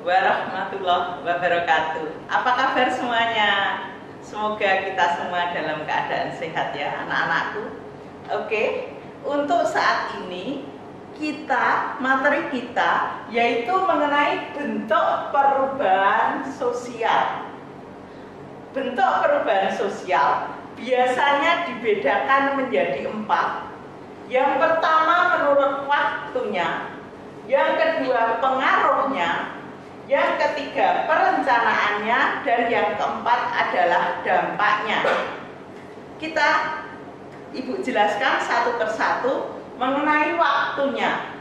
warahmatullahi wabarakatuh. Apa kabar semuanya? Semoga kita semua dalam keadaan sehat ya anak-anakku. Oke, untuk saat ini materi kita yaitu mengenai bentuk perubahan sosial. Bentuk perubahan sosial biasanya dibedakan menjadi 4. Yang pertama menurut waktunya, yang kedua pengaruhnya, yang ketiga perencanaannya, dan yang keempat adalah dampaknya. Ibu jelaskan satu persatu mengenai waktunya.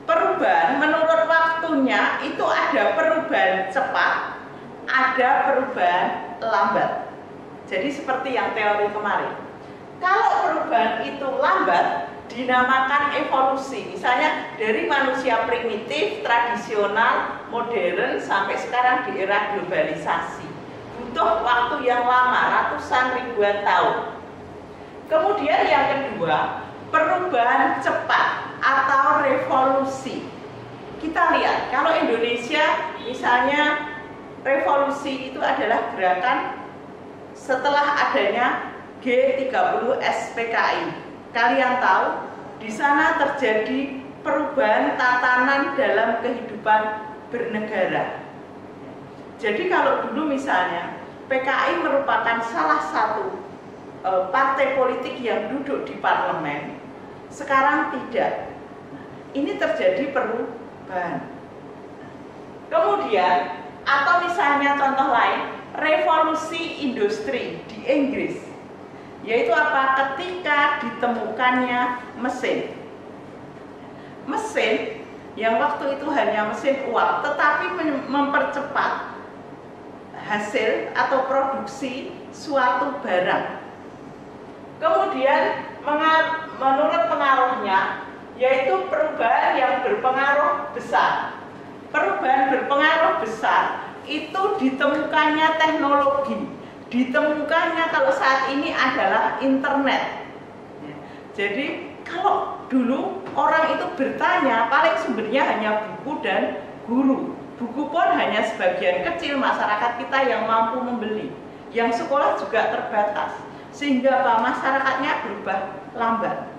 Perubahan menurut waktunya itu ada perubahan cepat, ada perubahan lambat. Jadi seperti yang teori kemarin. Kalau perubahan itu lambat, dinamakan evolusi. Misalnya dari manusia primitif, tradisional, modern, sampai sekarang di era globalisasi. Butuh waktu yang lama, ratusan ribuan tahun. Kemudian yang kedua, perubahan cepat atau revolusi. Kita lihat, kalau Indonesia misalnya revolusi itu adalah gerakan setelah adanya G30 SPKI. Kalian tahu, di sana terjadi perubahan tatanan dalam kehidupan bernegara. Jadi kalau dulu misalnya PKI merupakan salah satu partai politik yang duduk di parlemen, sekarang tidak. Ini terjadi perubahan. Kemudian, atau misalnya contoh lain, revolusi industri di Inggris, yaitu apa? Ketika ditemukannya mesin yang waktu itu hanya mesin uap, tetapi mempercepat hasil atau produksi suatu barang. Kemudian menurut pengaruhnya, yaitu perubahan yang berpengaruh besar. Perubahan berpengaruh besar itu ditemukannya teknologi, ditemukannya kalau saat ini adalah internet. Jadi kalau dulu orang itu bertanya, paling sumbernya hanya buku dan guru. Buku pun hanya sebagian kecil masyarakat kita yang mampu membeli. Yang sekolah juga terbatas, sehingga masyarakatnya berubah lambat.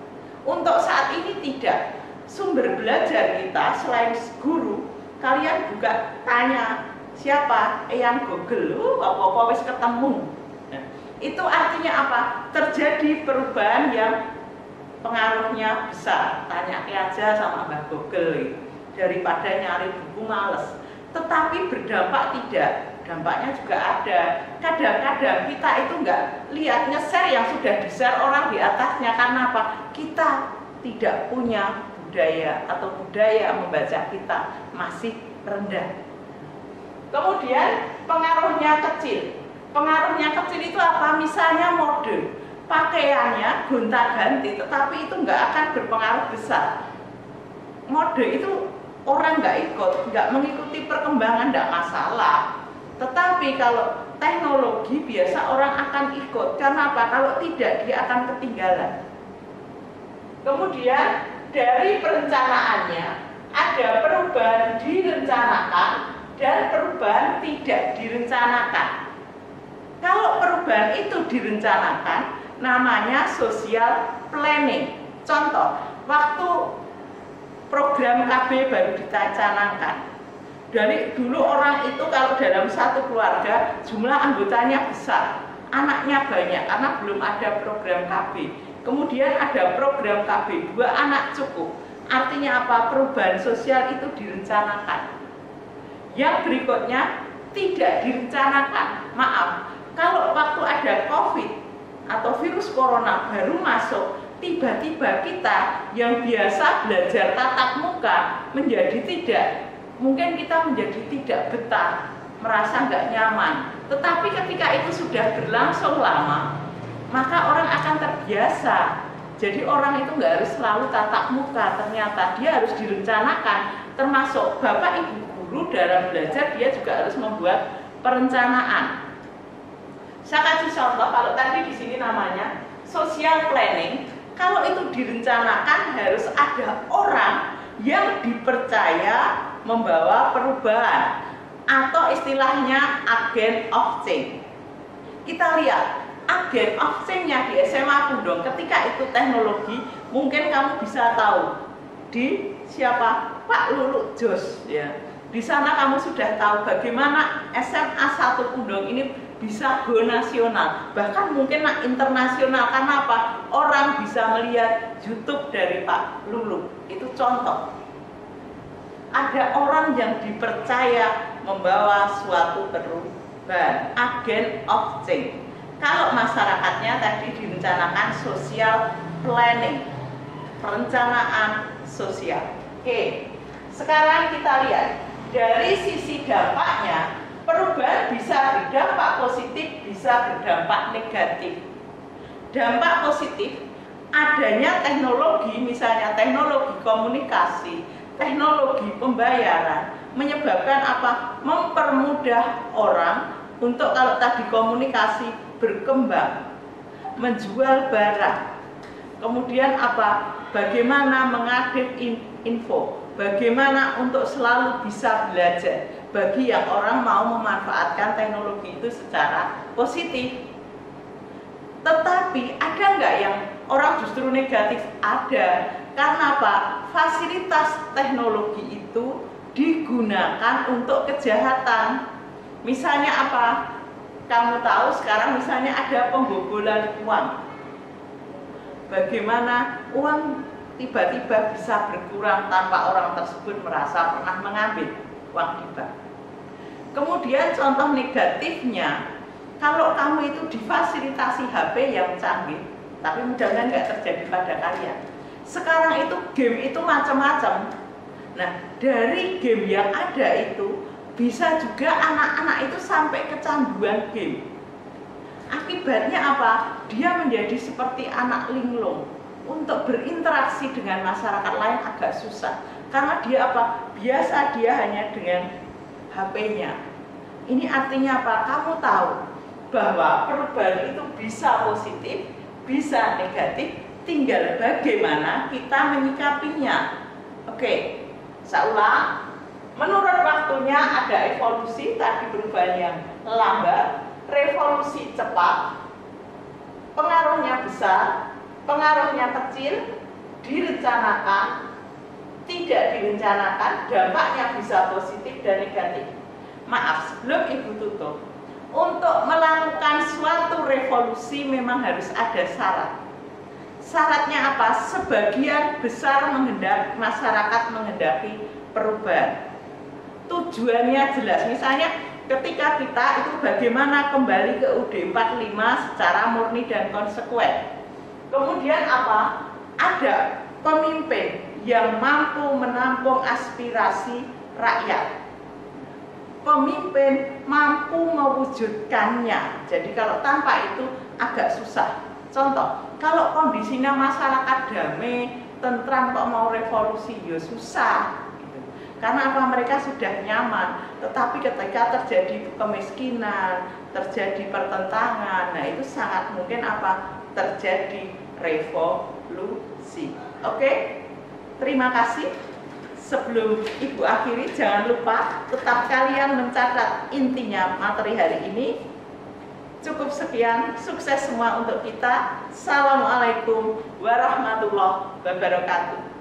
Untuk saat ini tidak. Sumber belajar kita selain guru, kalian juga tanya siapa? Yang Google, apa-apa wis ketemu. Itu artinya apa? Terjadi perubahan yang pengaruhnya besar. Tanya aja sama Mbah Google, daripada nyari buku males. Tetapi berdampak tidak. Dampaknya juga ada. Kadang-kadang kita itu nggak lihat nge-share yang sudah di-share orang di atasnya. Karena apa? Kita tidak punya budaya, atau budaya membaca kita masih rendah. Kemudian pengaruhnya kecil. Pengaruhnya kecil itu apa? Misalnya mode, pakaiannya gonta-ganti, tetapi itu nggak akan berpengaruh besar. Mode itu orang nggak mengikuti perkembangan, nggak masalah. Tetapi kalau teknologi biasa orang akan ikut. Karena apa? Kalau tidak, dia akan ketinggalan. Kemudian dari perencanaannya ada perubahan direncanakan dan perubahan tidak direncanakan. Kalau perubahan itu direncanakan, namanya social planning. Contoh, waktu program KB baru dicanangkan. Dari dulu orang itu kalau dalam satu keluarga jumlah anggotanya besar, anaknya banyak karena belum ada program KB. Kemudian ada program KB, 2 anak cukup. Artinya apa? Perubahan sosial itu direncanakan. Yang berikutnya tidak direncanakan. Maaf, kalau waktu ada COVID atau virus corona baru masuk, tiba-tiba kita yang biasa belajar tatap muka menjadi tidak. Mungkin kita menjadi tidak betah, merasa nggak nyaman. Tetapi ketika itu sudah berlangsung lama, maka orang akan terbiasa. Jadi orang itu nggak harus selalu tatap muka, ternyata dia harus direncanakan. Termasuk Bapak Ibu guru dalam belajar, dia juga harus membuat perencanaan. Saya kasih contoh, kalau tadi di sini namanya social planning. Kalau itu direncanakan harus ada orang yang dipercaya membawa perubahan atau istilahnya agen of change. Kita lihat agen of change-nya di SMA Pundong ketika itu teknologi, mungkin kamu bisa tahu di siapa? Pak Lulu Jos ya. Di sana kamu sudah tahu bagaimana SMA 1 Pundong ini bisa go nasional, bahkan mungkin internasional. Karena apa? Orang bisa melihat YouTube dari Pak Lulu. Itu contoh. Ada orang yang dipercaya membawa suatu perubahan, agen of change. Kalau masyarakatnya tadi direncanakan social planning, perencanaan sosial. Oke, sekarang kita lihat dari sisi dampaknya, perubahan bisa berdampak positif, bisa berdampak negatif. Dampak positif, adanya teknologi, misalnya teknologi komunikasi, teknologi pembayaran, menyebabkan apa? Mempermudah orang untuk kalau tadi komunikasi berkembang, menjual barang. Kemudian apa? Bagaimana mengupdate info, bagaimana untuk selalu bisa belajar bagi yang orang mau memanfaatkan teknologi itu secara positif. Tetapi ada nggak yang orang justru negatif? Ada. Karena apa? Fasilitas teknologi itu digunakan untuk kejahatan. Misalnya apa? Kamu tahu sekarang misalnya ada pembobolan uang. Bagaimana uang tiba-tiba bisa berkurang tanpa orang tersebut merasa pernah mengambil uang di bank. Kemudian contoh negatifnya, kalau kamu itu difasilitasi HP yang canggih, tapi mudah-mudahan nggak terjadi pada kalian. Sekarang itu game itu macam-macam. Nah, dari game yang ada itu bisa juga anak-anak itu sampai kecanduan game. Akibatnya apa? Dia menjadi seperti anak linglung. Untuk berinteraksi dengan masyarakat lain agak susah. Karena dia apa? Biasa dia hanya dengan HP-nya. Ini artinya apa? Kamu tahu bahwa perubahan itu bisa positif, bisa negatif, tinggal bagaimana kita menyikapinya. Oke, saya ulang. Menurut waktunya ada evolusi, tadi perubahan yang lambat, revolusi cepat, pengaruhnya besar, pengaruhnya kecil, direncanakan, tidak direncanakan, dampaknya bisa positif dan negatif. Maaf, sebelum Ibu tutup, untuk melakukan suatu revolusi memang harus ada syarat. Syaratnya apa? Sebagian besar masyarakat menghendaki perubahan. Tujuannya jelas, misalnya ketika kita itu bagaimana kembali ke UUD 45 secara murni dan konsekuen. Kemudian apa? Ada pemimpin yang mampu menampung aspirasi rakyat. Pemimpin mampu mewujudkannya. Jadi kalau tanpa itu agak susah. Contoh, kalau kondisinya masyarakat damai, tentram, kok mau revolusi, ya susah. Karena apa? Mereka sudah nyaman. Tetapi ketika terjadi kemiskinan, terjadi pertentangan, nah itu sangat mungkin apa? Terjadi revolusi. Oke? Terima kasih. Sebelum Ibu akhiri, jangan lupa tetap kalian mencatat intinya materi hari ini. Cukup sekian, sukses semua untuk kita. Assalamualaikum warahmatullahi wabarakatuh.